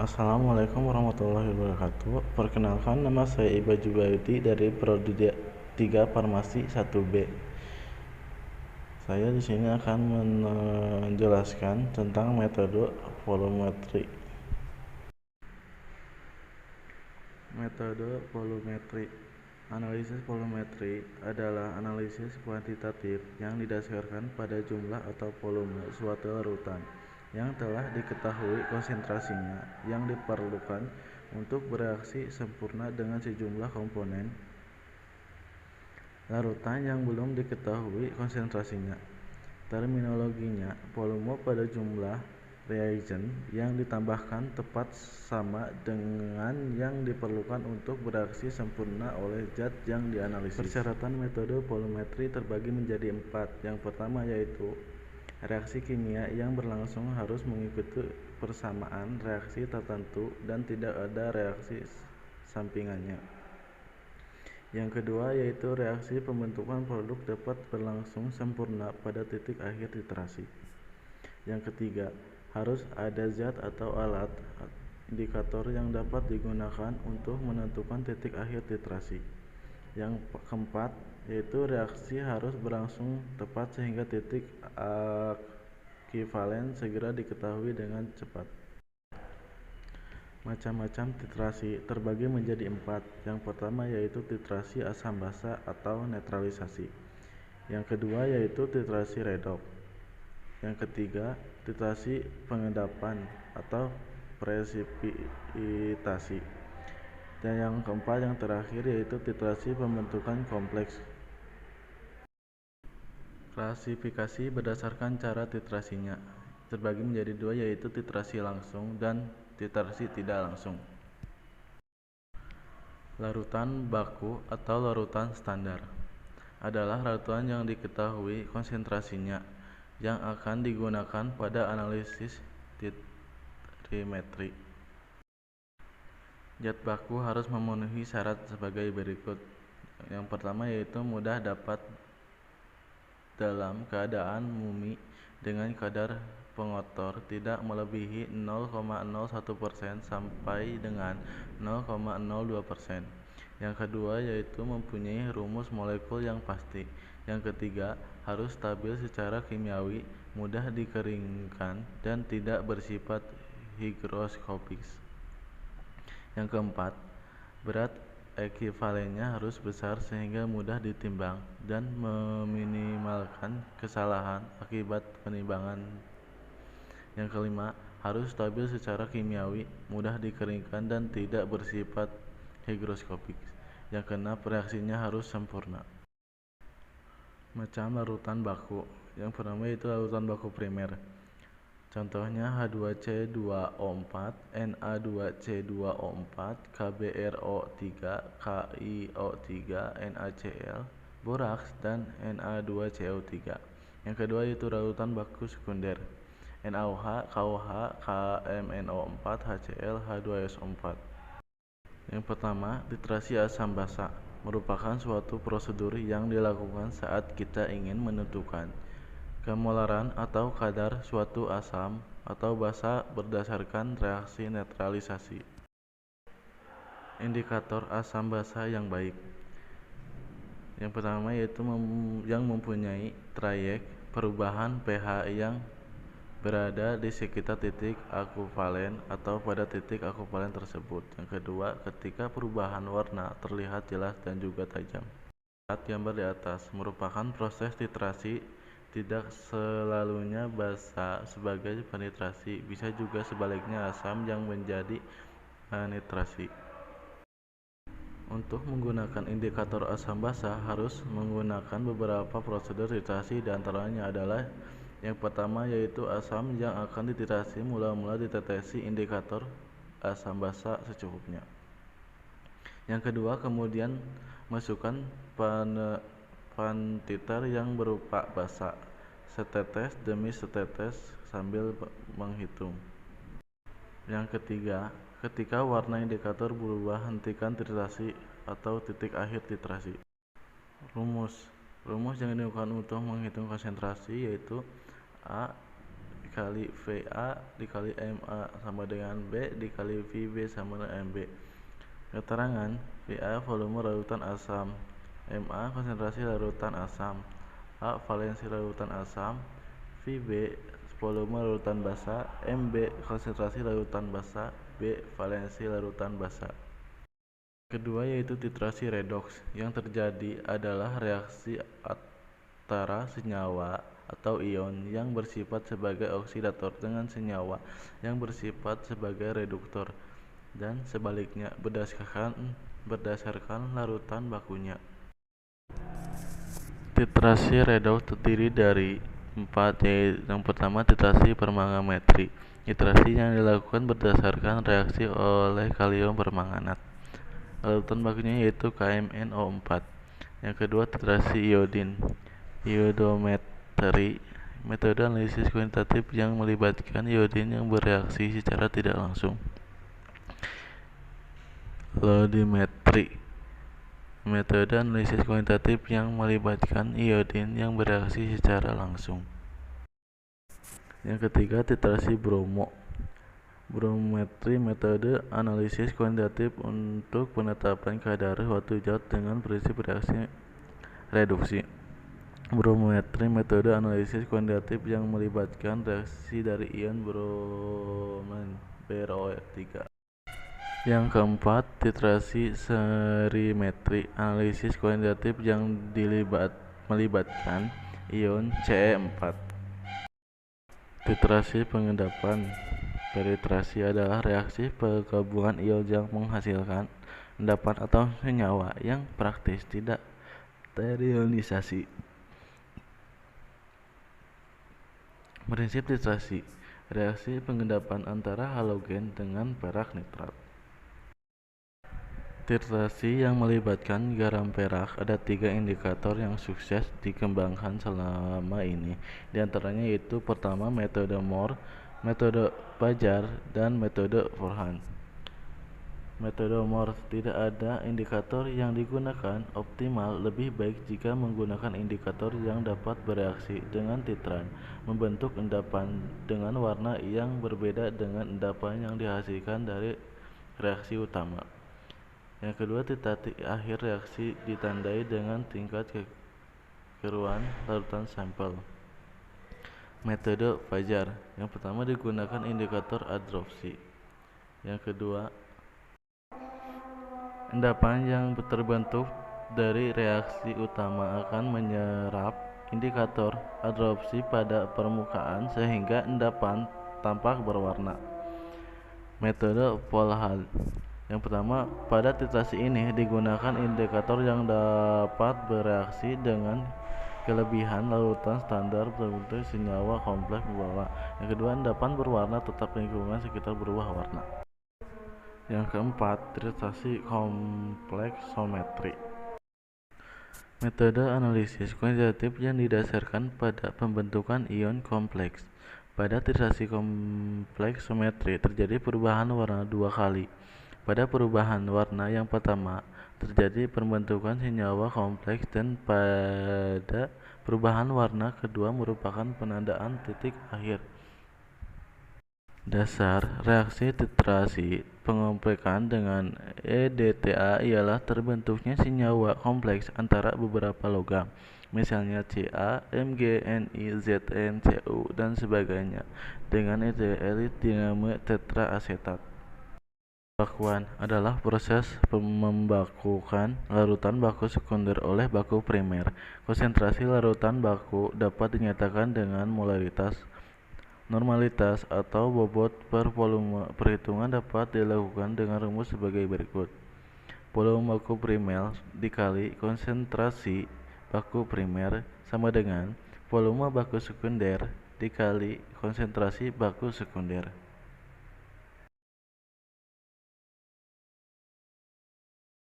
Assalamualaikum warahmatullahi wabarakatuh. Perkenalkan, nama saya Iba Jubaidi dari Prodi 3 Farmasi 1B. Saya di sini akan menjelaskan tentang metode volumetri. Metode volumetri. Analisis volumetri adalah analisis kuantitatif yang didasarkan pada jumlah atau volume suatu larutan yang telah diketahui konsentrasinya yang diperlukan untuk bereaksi sempurna dengan sejumlah komponen larutan yang belum diketahui konsentrasinya. Terminologinya, volume pada jumlah reagen yang ditambahkan tepat sama dengan yang diperlukan untuk bereaksi sempurna oleh zat yang dianalisis. Persyaratan metode volumetri terbagi menjadi 4. Yang pertama yaitu reaksi kimia yang berlangsung harus mengikuti persamaan reaksi tertentu dan tidak ada reaksi sampingannya. Yang kedua yaitu reaksi pembentukan produk dapat berlangsung sempurna pada titik akhir titrasi. Yang ketiga, harus ada zat atau alat indikator yang dapat digunakan untuk menentukan titik akhir titrasi. Yang keempat yaitu reaksi harus berlangsung tepat sehingga titik ekivalen segera diketahui dengan cepat. Macam-macam titrasi terbagi menjadi 4. Yang pertama yaitu titrasi asam basa atau netralisasi. Yang kedua yaitu titrasi redoks. Yang ketiga, titrasi pengendapan atau presipitasi. Dan yang keempat, yang terakhir yaitu titrasi pembentukan kompleks. Klasifikasi berdasarkan cara titrasinya terbagi menjadi 2 yaitu titrasi langsung dan titrasi tidak langsung. Larutan baku atau larutan standar adalah larutan yang diketahui konsentrasinya yang akan digunakan pada analisis titrimetri. Zat baku harus memenuhi syarat sebagai berikut. Yang pertama yaitu mudah dapat dalam keadaan murni dengan kadar pengotor tidak melebihi 0,01% sampai dengan 0,02%. Yang kedua yaitu mempunyai rumus molekul yang pasti. Yang ketiga, harus stabil secara kimiawi, mudah dikeringkan, dan tidak bersifat higroskopis. Yang keempat, berat ekivalennya harus besar sehingga mudah ditimbang dan meminimalkan kesalahan akibat penimbangan. Yang kelima, harus stabil secara kimiawi, mudah dikeringkan, dan tidak bersifat higroskopis. Yang keenam, reaksinya harus sempurna. Macam larutan baku. Yang pertama yaitu larutan baku primer. Contohnya H2C2O4, Na2C2O4, KbRO3, KiO3, NaCl, boraks, dan Na2CO3. Yang kedua yaitu larutan baku sekunder. NaOH, KOH, KMNO4, HCl, H2SO4. Yang pertama, titrasi asam basa merupakan suatu prosedur yang dilakukan saat kita ingin menentukan kemolaran atau kadar suatu asam atau basa berdasarkan reaksi netralisasi. Indikator asam basa yang baik. Yang pertama yaitu yang mempunyai trayek perubahan pH yang berada di sekitar titik ekivalen atau pada titik ekivalen tersebut. Yang kedua, ketika perubahan warna terlihat jelas dan juga tajam. Gambar di atas merupakan proses titrasi. Tidak selalunya basa sebagai penetrasi, bisa juga sebaliknya asam yang menjadi penetrasi. Untuk menggunakan indikator asam basa harus menggunakan beberapa prosedur titrasi, diantaranya adalah yang pertama yaitu asam yang akan dititrasi mula-mula ditetesi indikator asam basa secukupnya. Yang kedua, kemudian masukkan pantiter yang berupa basa setetes demi setetes sambil menghitung. Yang ketiga, ketika warna indikator berubah, hentikan titrasi atau titik akhir titrasi. Rumus yang digunakan untuk menghitung konsentrasi yaitu A dikali VA dikali MA sama dengan B dikali VB sama dengan MB. Keterangan: VA volume larutan asam, MA konsentrasi larutan asam, A valensi larutan asam, VB volume larutan basa, MB konsentrasi larutan basa, B valensi larutan basa. Kedua yaitu titrasi redoks. Yang terjadi adalah reaksi antara senyawa atau ion yang bersifat sebagai oksidator dengan senyawa yang bersifat sebagai reduktor, dan sebaliknya berdasarkan larutan bakunya. Titrasi redoks terdiri dari 4, yaitu yang pertama titrasi permanganmetri. Titrasi yang dilakukan berdasarkan reaksi oleh kalium permanganat. Larutan bakunya yaitu KMnO4. Yang kedua titrasi iodin, iodometri, metode analisis kuantitatif yang melibatkan iodin yang bereaksi secara tidak langsung. Lodimetri, metode analisis kuantitatif yang melibatkan iodin yang bereaksi secara langsung. Yang ketiga titrasi bromometri, metode analisis kuantitatif untuk penetapan kadar suatu zat dengan prinsip reaksi reduksi. Bromometri, metode analisis kuantitatif yang melibatkan reaksi dari ion bromen BrO3. Yang keempat titrasi serimetri, analisis kuantitatif yang melibatkan ion Ce4. Titrasi pengendapan. Peritrasi adalah reaksi penggabungan ion yang menghasilkan endapan atau senyawa yang praktis tidak terionisasi. Prinsip titrasi: reaksi pengendapan antara halogen dengan perak nitrat. Titrasi yang melibatkan garam perak. Ada 3 indikator yang sukses dikembangkan selama ini. Di antaranya yaitu pertama metode Mohr, metode Fajar, dan metode Forhan. Metode Mohr: tidak ada indikator yang digunakan optimal. Lebih baik jika menggunakan indikator yang dapat bereaksi dengan titran, membentuk endapan dengan warna yang berbeda dengan endapan yang dihasilkan dari reaksi utama. Yang kedua, titik akhir reaksi ditandai dengan tingkat kekeruan larutan sampel. Metode Fajar: yang pertama digunakan indikator adsorpsi. Yang kedua, endapan yang terbentuk dari reaksi utama akan menyerap indikator adsorpsi pada permukaan sehingga endapan tampak berwarna. Metode Volhard: yang pertama, pada titrasi ini digunakan indikator yang dapat bereaksi dengan kelebihan larutan standar berbentuk senyawa kompleks berwarna. Yang kedua, endapan berwarna tetap lingkungan sekitar berubah warna. Yang keempat, titrasi kompleksometri. Metode analisis kuantitatif yang didasarkan pada pembentukan ion kompleks. Pada titrasi kompleksometri terjadi perubahan warna 2 kali. Pada perubahan warna yang pertama terjadi pembentukan senyawa kompleks, dan pada perubahan warna kedua merupakan penandaan titik akhir. Dasar reaksi titrasi pengomplekan dengan EDTA ialah terbentuknya senyawa kompleks antara beberapa logam, misalnya Ca, Mg, Ni, Zn, Cu, dan sebagainya, dengan etil diname tetraasetat. Pembakuan adalah proses membakukan larutan baku sekunder oleh baku primer. Konsentrasi larutan baku dapat dinyatakan dengan molaritas, normalitas, atau bobot per volume. Perhitungan dapat dilakukan dengan rumus sebagai berikut: volume baku primer dikali konsentrasi baku primer sama dengan volume baku sekunder dikali konsentrasi baku sekunder.